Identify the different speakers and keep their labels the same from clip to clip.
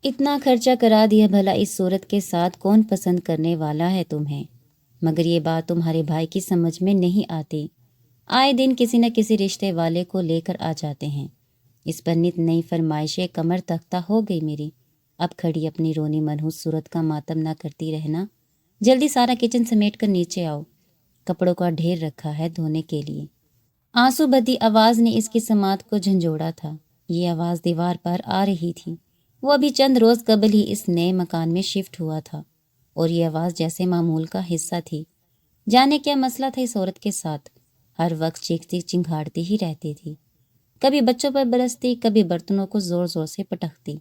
Speaker 1: اتنا خرچہ کرا دیا، بھلا اس صورت کے ساتھ کون پسند کرنے والا ہے تمہیں؟ مگر یہ بات تمہارے بھائی کی سمجھ میں نہیں آتی۔ آئے دن کسی نہ کسی رشتے والے کو لے کر آ جاتے ہیں۔ اس پر نت نئی فرمائشیں کمر تختہ ہو گئی میری۔ اب کھڑی اپنی رونی منحوس صورت کا ماتم نہ کرتی رہنا، جلدی سارا کچن سمیٹ کر نیچے آؤ، کپڑوں کا ڈھیر رکھا ہے دھونے کے لیے۔ آنسو بدی آواز نے اس کی سماعت کو جھنجھوڑا تھا۔ یہ آواز دیوار پر آ رہی تھی۔ وہ ابھی چند روز قبل ہی اس نئے مکان میں شفٹ ہوا تھا اور یہ آواز جیسے معمول کا حصہ تھی۔ جانے کیا مسئلہ تھا اس عورت کے ساتھ؟ ہر وقت چیختی چنگھاڑتی ہی رہتی تھی، کبھی بچوں پر برستی، کبھی برتنوں کو زور زور سے پٹکتی،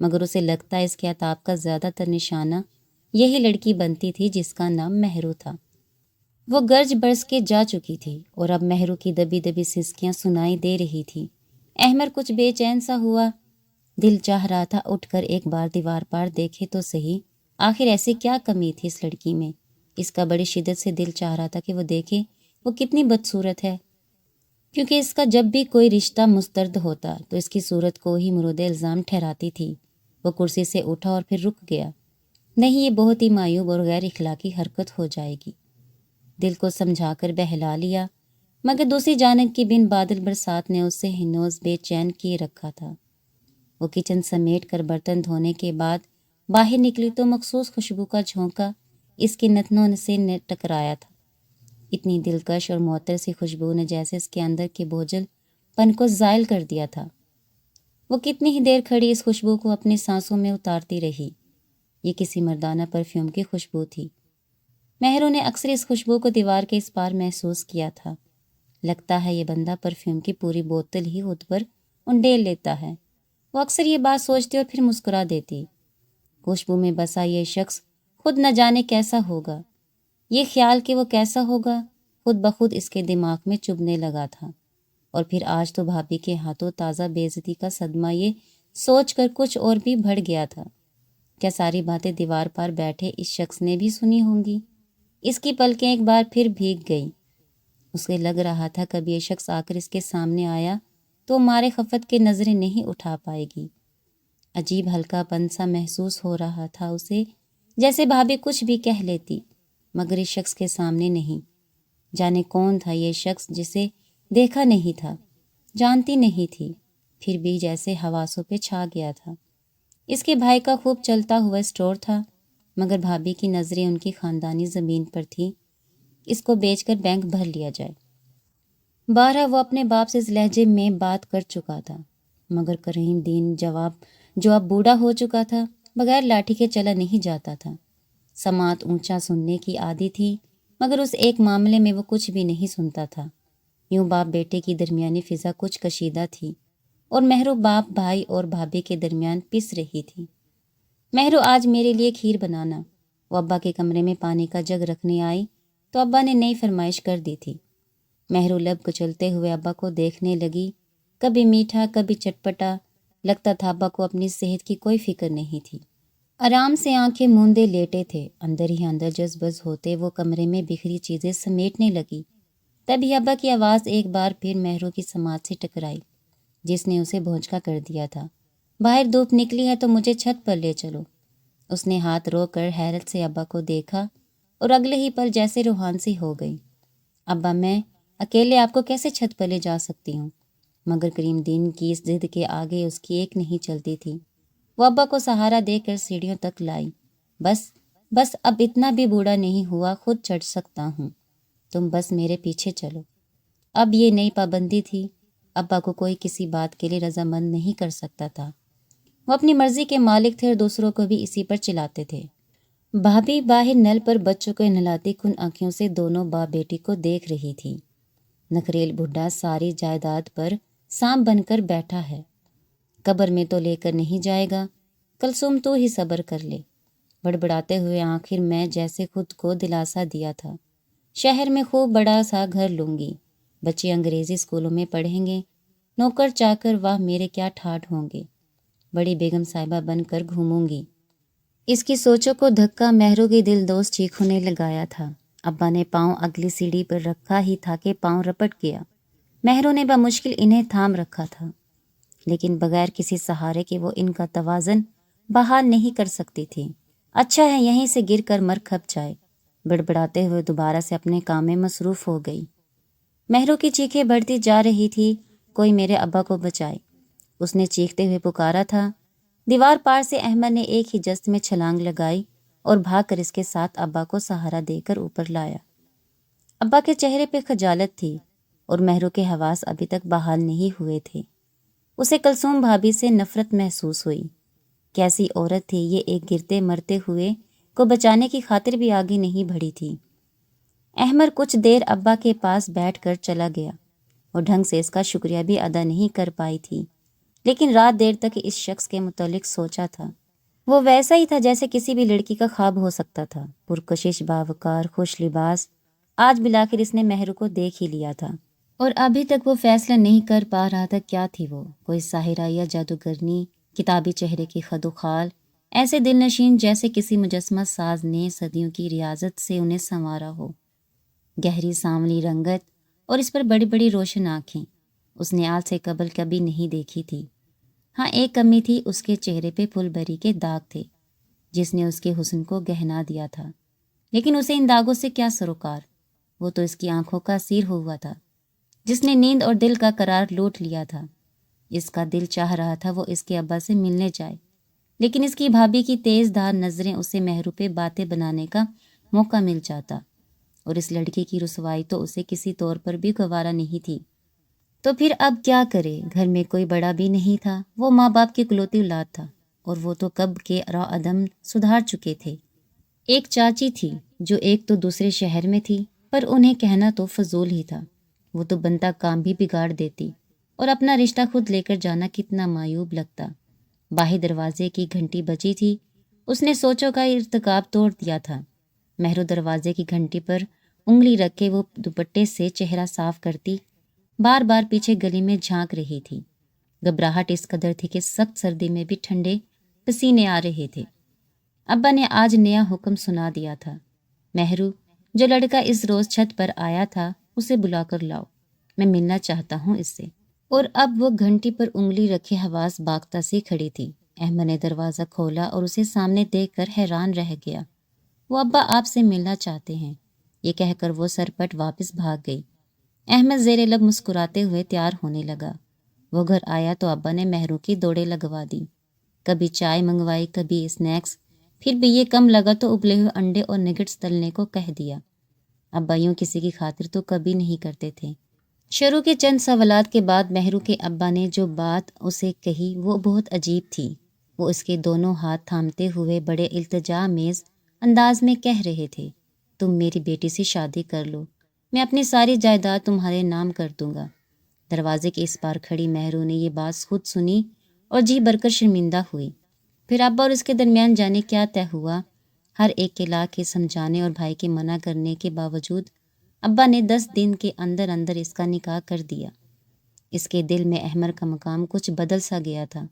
Speaker 1: مگر اسے لگتا اس کے عتاب کا زیادہ تر نشانہ یہی لڑکی بنتی تھی جس کا نام مہرو تھا۔ وہ گرج برس کے جا چکی تھی اور اب مہرو کی دبی دبی سسکیاں سنائی دے رہی تھی۔ احمر کچھ بے چین سا ہوا، دل چاہ رہا تھا اٹھ کر ایک بار دیوار پر دیکھے تو صحیح، آخر ایسی کیا کمی تھی اس لڑکی میں؟ اس کا بڑی شدت سے دل چاہ رہا تھا کہ وہ دیکھے وہ کتنی بدصورت ہے، کیونکہ اس کا جب بھی کوئی رشتہ مسترد ہوتا تو اس کی صورت کو ہی مورد الزام ٹھہراتی تھی۔ وہ کرسی سے اٹھا اور پھر رک گیا۔ نہیں، یہ بہت ہی معیوب اور غیر اخلاقی حرکت ہو جائے گی۔ دل کو سمجھا کر بہلا لیا، مگر دوسری جانب کی بن بادل برسات نے اسے ہنوز بے چین کیے رکھا تھا۔ وہ کچن سمیٹ کر برتن دھونے کے بعد باہر نکلی تو مخصوص خوشبو کا جھونکا اس کے نتنوں سے ٹکرایا تھا۔ اتنی دلکش اور معطر سی خوشبو نے جیسے اس کے اندر کے بوجھل پن کو زائل کر دیا تھا۔ وہ کتنی ہی دیر کھڑی اس خوشبو کو اپنی سانسوں میں اتارتی رہی۔ یہ کسی مردانہ پرفیوم کی خوشبو تھی۔ مہرو نے اکثر اس خوشبو کو دیوار کے اس پار محسوس کیا تھا۔ لگتا ہے یہ بندہ پرفیوم کی پوری بوتل ہی خود پر انڈیل لیتا ہے۔ وہ اکثر یہ بات سوچتی اور پھر مسکرا دیتی۔ خوشبو میں بسا یہ شخص خود نہ جانے کیسا ہوگا۔ یہ خیال کہ وہ کیسا ہوگا خود بخود اس کے دماغ میں چبھنے لگا تھا، اور پھر آج تو بھابھی کے ہاتھوں تازہ بے عزتی کا صدمہ یہ سوچ کر کچھ اور بھی بڑھ گیا تھا۔ کیا ساری باتیں دیوار پر بیٹھے اس شخص نے بھی سنی ہوں گی؟ اس کی پلکیں ایک بار پھر بھیگ گئیں۔ اسے لگ رہا تھا کبھی یہ شخص آ کر اس کے سامنے آیا تو مارے خفت کے نظریں نہیں اٹھا پائے گی۔ عجیب ہلکا پن سا محسوس ہو رہا تھا اسے، جیسے بھابھی کچھ بھی کہہ لیتی مگر اس شخص کے سامنے نہیں۔ جانے کون تھا یہ شخص جسے دیکھا نہیں تھا، جانتی نہیں تھی، پھر بھی جیسے حواسوں پہ چھا گیا تھا۔ اس کے بھائی کا خوب چلتا ہوا اسٹور تھا، مگر بھابھی کی نظریں ان کی خاندانی زمین پر تھی، اس کو بیچ کر بینک بھر لیا جائے۔ بارہ وہ اپنے باپ سے اس لہجے میں بات کر چکا تھا، مگر کریم دین جو اب بوڑھا ہو چکا تھا بغیر لاٹھی کے چلا نہیں جاتا تھا۔ سماعت اونچا سننے کی عادی تھی، مگر اس ایک معاملے میں وہ کچھ بھی نہیں سنتا تھا۔ یوں باپ بیٹے کی درمیانی فضا کچھ کشیدہ تھی اور مہرو باپ بھائی اور بھابھی کے درمیان پس رہی تھی۔ مہرو آج میرے لیے کھیر بنانا۔ وہ ابا کے کمرے میں پانی کا جگ رکھنے آئی تو ابا نے نئی فرمائش کر دی تھی۔ مہرو لب کچلتے ہوئے ابا کو دیکھنے لگی، کبھی میٹھا کبھی چٹپٹا، لگتا تھا ابا کو اپنی صحت کی کوئی فکر نہیں تھی۔ آرام سے آنکھیں موندے لیٹے تھے، اندر ہی اندر جذبز ہوتے وہ کمرے میں بکھری چیزیں سمیٹنے لگی۔ تبھی ابا کی آواز ایک بار پھر مہرو کی سماعت سے ٹکرائی، جس نے اسے بھونچکا کر دیا تھا۔ باہر دھوپ نکلی ہے تو مجھے چھت پر لے چلو۔ اس نے ہاتھ روک کر حیرت سے ابا کو دیکھا اور اگلے ہی پل جیسے روحان سی ہو گئی۔ ابا، میں اکیلے آپ کو کیسے چھت پر لے جا سکتی ہوں؟ مگر کریم دین کی اس ضد کے آگے اس کی ایک نہیں چلتی تھی۔ وہ ابا کو سہارا دے کر سیڑھیوں تک لائی۔ بس اب اتنا بھی بوڑھا نہیں ہوا، خود چڑھ سکتا ہوں، تم بس میرے پیچھے چلو۔ اب یہ نئی پابندی تھی، ابا کو کوئی کسی بات کے لیے رضامند نہیں کر سکتا تھا۔ وہ اپنی مرضی کے مالک تھے اور دوسروں کو بھی اسی پر چلاتے تھے۔ بھابھی باہر نل پر بچوں کو نہلاتی کن آنکھوں سے دونوں باپ بیٹی کو دیکھ رہی تھی۔ نکھریل بڈھا ساری جائیداد پر سانپ بن کر بیٹھا ہے، قبر میں تو لے کر نہیں جائے گا، کلثوم تو ہی صبر کر لے۔ بڑبڑاتے ہوئے آخر میں جیسے خود کو دلاسا دیا تھا، شہر میں خوب بڑا سا گھر لوں گی، بچے انگریزی اسکولوں میں پڑھیں گے، نوکر چاکر واہ میرے کیا ٹھاٹھ ہوں گے، بڑی بیگم صاحبہ بن کر گھوموں گی۔ اس کی سوچوں کو دھکا مہرو کی دل دوست چیخوں نے لگایا تھا۔ ابا نے پاؤں اگلی سیڑھی پر رکھا ہی تھا کہ پاؤں رپٹ گیا۔ مہرو نے بمشکل انہیں تھام رکھا تھا، لیکن بغیر کسی سہارے کے وہ ان کا توازن بحال نہیں کر سکتی تھی۔ اچھا ہے یہیں سے گر کر مر کھپ جائے۔ بڑبڑاتے ہوئے دوبارہ سے اپنے کام میں مصروف ہو گئی۔ مہرو کی چیخیں بڑھتی جا رہی تھی، کوئی میرے ابا کو بچائے، اس نے چیختے ہوئے پکارا تھا۔ دیوار پار سے احمد نے ایک ہی جست میں چھلانگ لگائی اور بھاگ کر اس کے ساتھ ابا کو سہارا دے کر اوپر لایا۔ ابا کے چہرے پہ خجالت تھی اور مہرو کے حواس ابھی تک بحال نہیں ہوئے تھے۔ اسے کلثوم بھابھی سے نفرت محسوس ہوئی۔ کیسی عورت تھی یہ، ایک گرتے مرتے ہوئے کو بچانے کی خاطر بھی آگے نہیں بڑھی تھی۔ احمد کچھ دیر ابا کے پاس بیٹھ کر چلا گیا اور ڈھنگ سے اس کا شکریہ بھی ادا نہیں کر پائی تھی، لیکن رات دیر تک اس شخص کے متعلق سوچا تھا۔ وہ ویسا ہی تھا جیسے کسی بھی لڑکی کا خواب ہو سکتا تھا، پرکشش، باوقار، خوش لباس۔ آج بلاخر اس نے مہرو کو دیکھ ہی لیا تھا اور ابھی تک وہ فیصلہ نہیں کر پا رہا تھا کیا تھی وہ، کوئی ساحرہ یا جادوگرنی، کتابی چہرے کی خد و خال، ایسے دل نشین جیسے کسی مجسمہ ساز نے صدیوں کی ریاضت سے انہیں سنوارا ہو۔ گہری سانولی رنگت اور اس پر بڑی بڑی روشن آنکھیں اس نے آج سے قبل کبھی نہیں دیکھی تھی۔ ہاں ایک کمی تھی، اس کے چہرے پہ پھل بری کے داغ تھے جس نے اس کے حسن کو گہنا دیا تھا، لیکن اسے ان داغوں سے کیا سروکار؟ وہ تو اس کی آنکھوں کا اسیر ہوا تھا جس نے نیند اور دل کا قرار لوٹ لیا تھا۔ اس کا دل چاہ رہا تھا وہ اس کے ابا سے ملنے جائے، لیکن اس کی بھابھی کی تیز دھار نظریں اسے مہرو پہ باتیں بنانے کا موقع مل جاتا، اور اس لڑکی کی رسوائی تو اسے کسی طور پر بھی گوارا نہیں تھی۔ تو پھر اب کیا کرے؟ گھر میں کوئی بڑا بھی نہیں تھا، وہ ماں باپ کی اکلوتی اولاد تھا اور وہ تو کب کے را عدم سدھار چکے تھے۔ ایک چاچی تھی جو ایک تو دوسرے شہر میں تھی، پر انہیں کہنا تو فضول ہی تھا، وہ تو بنتا کام بھی بگاڑ دیتی، اور اپنا رشتہ خود لے کر جانا کتنا معیوب لگتا۔ باہر دروازے کی گھنٹی بجی تھی، اس نے سوچوں کا ارتکاب توڑ دیا تھا۔ مہرو دروازے کی گھنٹی پر انگلی رکھ کے وہ دوپٹے سے چہرہ صاف کرتی بار بار پیچھے گلی میں جھانک رہی تھی۔ گھبراہٹ اس قدر تھی کہ سخت سردی میں بھی ٹھنڈے پسینے آ رہے تھے۔ ابا نے آج نیا حکم سنا دیا تھا، مہرو، جو لڑکا اس روز چھت پر آیا تھا اسے بلا کر لاؤ، میں ملنا چاہتا ہوں اس سے۔ اور اب وہ گھنٹی پر انگلی رکھے حواس باختہ سی کھڑی تھی۔ احمد نے دروازہ کھولا اور اسے سامنے دیکھ کر حیران رہ گیا۔ وہ ابا آپ سے ملنا چاہتے ہیں، یہ کہہ کر وہ سرپٹ واپس بھاگ گئی۔ احمد زیر لب مسکراتے ہوئے تیار ہونے لگا۔ وہ گھر آیا تو ابا نے مہرو کی دوڑیں لگوا دی، کبھی چائے منگوائی، کبھی اسنیکس، پھر بھی یہ کم لگا تو ابلے ہوئے انڈے اور نگٹس تلنے کو کہہ دیا۔ ابا یوں کسی کی خاطر تو کبھی نہیں کرتے تھے۔ شروع کے چند سوالات کے بعد مہرو کے ابا نے جو بات اسے کہی وہ بہت عجیب تھی۔ وہ اس کے دونوں ہاتھ تھامتے ہوئے بڑے التجا میز انداز میں کہہ رہے تھے، تم میری بیٹی سے شادی کر لو، میں اپنی ساری جائیداد تمہارے نام کر دوں گا۔ دروازے کے اس پار کھڑی مہرو نے یہ بات خود سنی اور جی بھر کر شرمندہ ہوئی۔ پھر ابا اور اس کے درمیان جانے کیا طے ہوا۔ ہر ایک کے لا کے سمجھانے اور بھائی کے منع کرنے کے باوجود ابا نے 10 دن کے اندر اندر اس کا نکاح کر دیا۔ اس کے دل میں احمد کا مقام کچھ بدل سا گیا تھا۔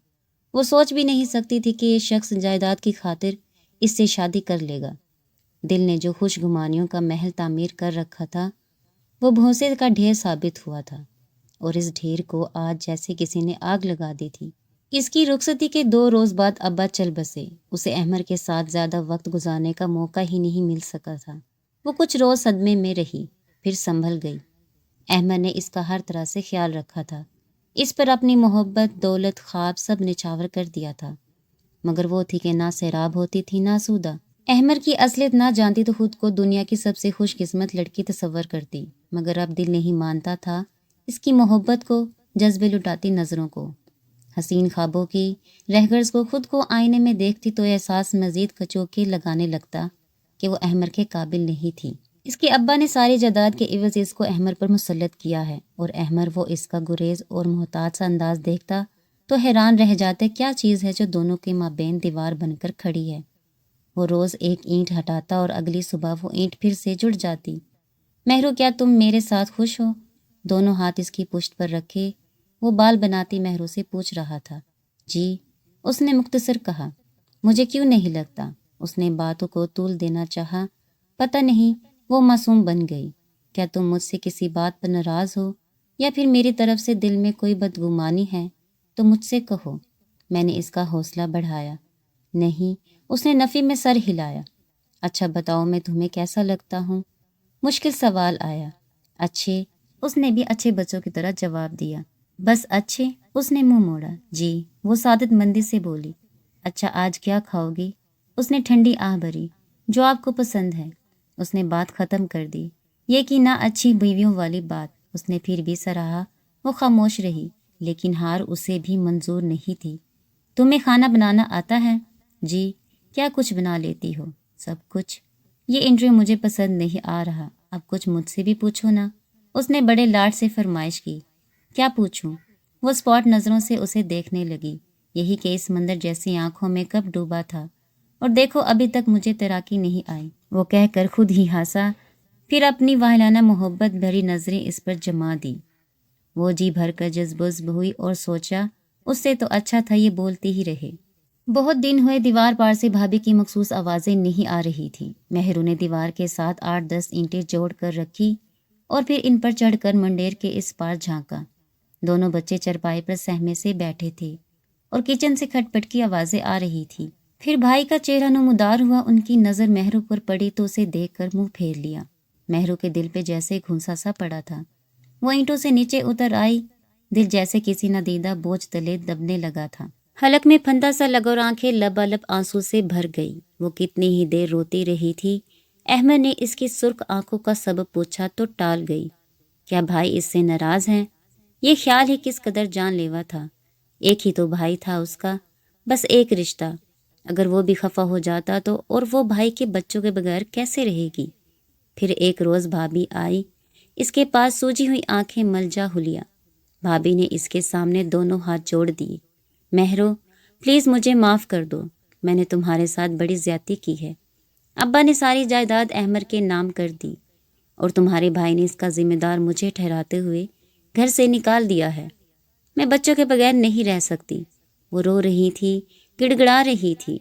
Speaker 1: وہ سوچ بھی نہیں سکتی تھی کہ یہ شخص جائیداد کی خاطر اس سے شادی کر لے گا۔ دل نے جو خوش گمانیوں کا محل تعمیر کر رکھا تھا وہ بھونسے کا ڈھیر ثابت ہوا تھا، اور اس ڈھیر کو آج جیسے کسی نے آگ لگا دی تھی۔ اس کی رخصتی کے 2 روز بعد ابا چل بسے۔ اسے احمد کے ساتھ زیادہ وقت گزارنے کا موقع ہی نہیں مل سکا تھا۔ وہ کچھ روز صدمے میں رہی، پھر سنبھل گئی۔ احمد نے اس کا ہر طرح سے خیال رکھا تھا، اس پر اپنی محبت، دولت، خواب سب نچھاور کر دیا تھا، مگر وہ تھی کہ نہ سیراب ہوتی تھی نہ سودا۔ احمد کی اصلیت نہ جانتی تو خود کو دنیا کی سب سے خوش قسمت لڑکی تصور کرتی، مگر اب دل نہیں مانتا تھا اس کی محبت کو، جذبے لٹاتی نظروں کو، حسین خوابوں کی رہگرز کو۔ خود کو آئینے میں دیکھتی تو احساس مزید کچوکے لگانے لگتا کہ وہ احمد کے قابل نہیں تھی۔ اس کے ابا نے ساری جائیداد کے عوض اس کو احمد پر مسلط کیا ہے، اور احمد وہ اس کا گریز اور محتاط سا انداز دیکھتا تو حیران رہ جاتا کیا چیز ہے جو دونوں کے مابین دیوار بن کر کھڑی ہے۔ وہ روز ایک اینٹ ہٹاتا اور اگلی صبح وہ اینٹ پھر سے جڑ جاتی۔ مہرو، کیا تم میرے ساتھ خوش ہو؟ دونوں ہاتھ اس کی پشت پر رکھے وہ بال بناتی مہرو سے پوچھ رہا تھا۔ جی، اس نے مختصر کہا۔ مجھے کیوں نہیں لگتا؟ اس نے باتوں کو طول دینا چاہا۔ پتہ نہیں، وہ معصوم بن گئی۔ کیا تم مجھ سے کسی بات پر ناراض ہو، یا پھر میری طرف سے دل میں کوئی بدگمانی ہے تو مجھ سے کہو۔ میں نے اس کا حوصلہ بڑھایا۔ نہیں، اس نے نفی میں سر ہلایا۔ اچھا بتاؤ میں تمہیں کیسا لگتا ہوں؟ مشکل سوال آیا۔ اچھے، اس نے بھی اچھے بچوں کی طرح جواب دیا۔ بس اچھے؟ اس نے منہ موڑا۔ جی، وہ سعادت مندی سے بولی۔ اچھا آج کیا کھاؤ گی؟ اس نے ٹھنڈی آہ بھری۔ جو آپ کو پسند ہے۔ اس نے بات ختم کر دی۔ یہ کی نہ اچھی بیویوں والی بات اس نے پھر بھی سراہا۔ وہ خاموش رہی، لیکن ہار اسے بھی منظور نہیں تھی۔ تمہیں کھانا بنانا آتا ہے؟ جی۔ کیا کچھ بنا لیتی ہو؟ سب کچھ۔ یہ انٹرویو مجھے پسند نہیں آ رہا، اب کچھ مجھ سے بھی پوچھو نا۔ اس نے بڑے لاڈ سے فرمائش کی۔ کیا پوچھوں؟ وہ اسپاٹ نظروں سے اسے دیکھنے لگی۔ یہی کہ اس مندر جیسی آنکھوں میں کب ڈوبا تھا، اور دیکھو ابھی تک مجھے تیراکی نہیں آئی۔ وہ کہہ کر خود ہی ہنسا، پھر اپنی واہلانہ محبت بھری نظریں اس پر جما دی۔ وہ جی بھر کر جذب ہوئی اور سوچا اس سے تو اچھا تھا یہ بولتی ہی رہے۔ بہت دن ہوئے دیوار پار سے بھابھی کی مخصوص آوازیں نہیں آ رہی تھی۔ مہرو نے دیوار کے ساتھ 8-10 اینٹیں جوڑ کر رکھی اور پھر ان پر چڑھ کر منڈیر کے اس پار جھانکا۔ دونوں بچے چرپائی پر سہمے سے بیٹھے تھے اور کچن سے کھٹ پٹ کی آوازیں آ رہی تھی۔ پھر بھائی کا چہرہ نمودار ہوا، ان کی نظر مہرو پر پڑی تو اسے دیکھ کر منہ پھیر لیا۔ مہرو کے دل پہ جیسے گھونسا سا پڑا تھا۔ وہ اینٹوں سے نیچے اتر آئی، دل جیسے کسی ندیدہ بوجھ تلے دبنے لگا تھا۔ حلق میں پھندا سا لگا اور آنکھیں لبالب آنسو سے بھر گئی۔ وہ کتنی ہی دیر روتی رہی تھی۔ احمد نے اس کی سرخ آنکھوں کا سبب پوچھا تو ٹال گئی۔ کیا بھائی اس سے ناراض ہیں؟ یہ خیال ہی کس قدر جان لیوا تھا۔ ایک ہی تو بھائی تھا اس کا، بس ایک رشتہ۔ اگر وہ بھی خفا ہو جاتا تو اور وہ بھائی کے بچوں کے بغیر کیسے رہے گی؟ پھر ایک روز بھابھی آئی، اس کے پاس سوجی ہوئی آنکھیں ملجا ہلیا۔ بھابھی نے اس کے سامنے دونوں ہاتھ جوڑ دیے۔ مہرو پلیز مجھے معاف کر دو، میں نے تمہارے ساتھ بڑی زیادتی کی ہے۔ ابا نے ساری جائیداد احمد کے نام کر دی اور تمہارے بھائی نے اس کا ذمہ دار مجھے ٹھہراتے ہوئے گھر سے نکال دیا ہے۔ میں بچوں کے بغیر نہیں رہ سکتی۔ وہ رو رہی تھی، گڑ گڑا رہی تھی،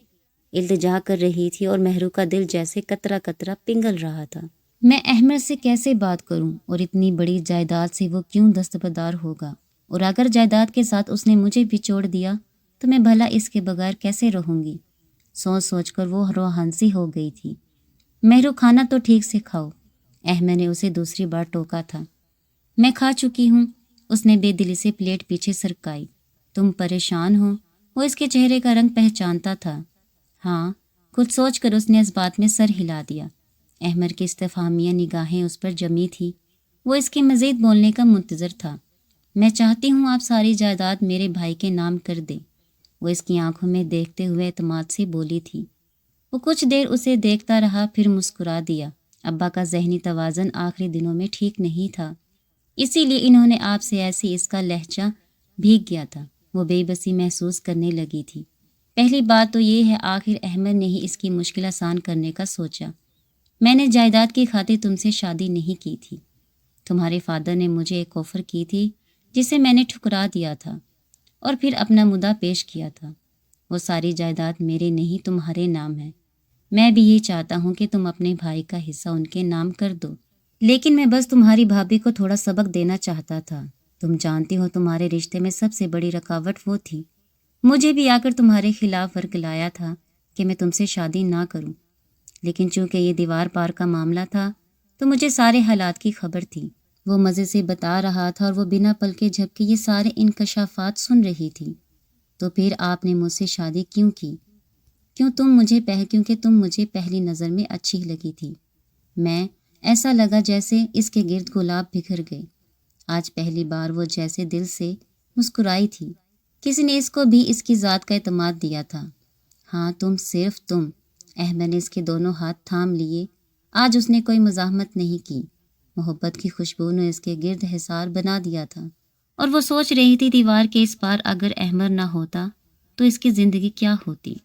Speaker 1: التجا کر رہی تھی اور مہرو کا دل جیسے قطرہ قطرہ پنگھل رہا تھا۔ میں احمد سے کیسے بات کروں اور اتنی بڑی جائیداد سے وہ کیوں دستبردار ہوگا؟ اور اگر جائیداد کے ساتھ اس نے مجھے بھی چھوڑ دیا تو میں بھلا اس کے بغیر کیسے رہوں گی؟ سوچ سوچ کر وہ روحانسی ہو گئی تھی۔ مہرو کھانا تو ٹھیک سے کھاؤ، احمد نے اسے دوسری بار ٹوکا تھا۔ میں کھا چکی ہوں، اس نے بے دلی سے پلیٹ پیچھے سرکائی۔ تم پریشان ہو؟ وہ اس کے چہرے کا رنگ پہچانتا تھا۔ ہاں، کچھ سوچ کر اس نے اس بات میں سر ہلا دیا۔ احمد کی استفہامیہ نگاہیں اس پر جمی تھی۔ وہ اس کے مزید بولنے کا منتظر تھا۔ میں چاہتی ہوں آپ ساری جائیداد میرے بھائی کے نام کر دیں، وہ اس کی آنکھوں میں دیکھتے ہوئے اعتماد سے بولی تھی۔ وہ کچھ دیر اسے دیکھتا رہا، پھر مسکرا دیا۔ ابا کا ذہنی توازن آخری دنوں میں ٹھیک نہیں تھا، اسی لیے انہوں نے آپ سے ایسی اس کا لہجہ بھیگ گیا تھا۔ وہ بے بسی محسوس کرنے لگی تھی۔ پہلی بات تو یہ ہے آخر احمد نے ہی اس کی مشکل آسان کرنے کا سوچا۔ میں نے جائیداد کی خاطر تم سے شادی نہیں کی تھی۔ تمہارے فادر نے مجھے ایک آفر کی تھی جسے میں نے ٹھکرا دیا تھا اور پھر اپنا مدعا پیش کیا تھا۔ وہ ساری جائیداد میرے نہیں تمہارے نام ہے۔ میں بھی یہ چاہتا ہوں کہ تم اپنے بھائی کا حصہ ان کے نام کر دو، لیکن میں بس تمہاری بھابھی کو تھوڑا سبق دینا چاہتا تھا۔ تم جانتی ہو تمہارے رشتے میں سب سے بڑی رکاوٹ وہ تھی۔ مجھے بھی آ کر تمہارے خلاف ورگلایا تھا کہ میں تم سے شادی نہ کروں، لیکن چونکہ یہ دیوار پار کا معاملہ تھا تو مجھے سارے حالات کی خبر تھی۔ وہ مزے سے بتا رہا تھا اور وہ بنا پلکے جھپکے یہ سارے انکشافات سن رہی تھی۔ تو پھر آپ نے مجھ سے شادی کیوں کی؟ کیونکہ تم مجھے پہلی نظر میں اچھی لگی تھی۔ میں ایسا لگا جیسے اس کے گرد گلاب بکھر گئے۔ آج پہلی بار وہ جیسے دل سے مسکرائی تھی۔ کسی نے اس کو بھی اس کی ذات کا اعتماد دیا تھا۔ ہاں تم، صرف تم۔ احمد نے اس کے دونوں ہاتھ تھام لیے۔ آج اس نے کوئی مزاحمت نہیں کی۔ محبت کی خوشبو نے اس کے گرد حصار بنا دیا تھا اور وہ سوچ رہی تھی دیوار کے اس پار اگر احمد نہ ہوتا تو اس کی زندگی کیا ہوتی۔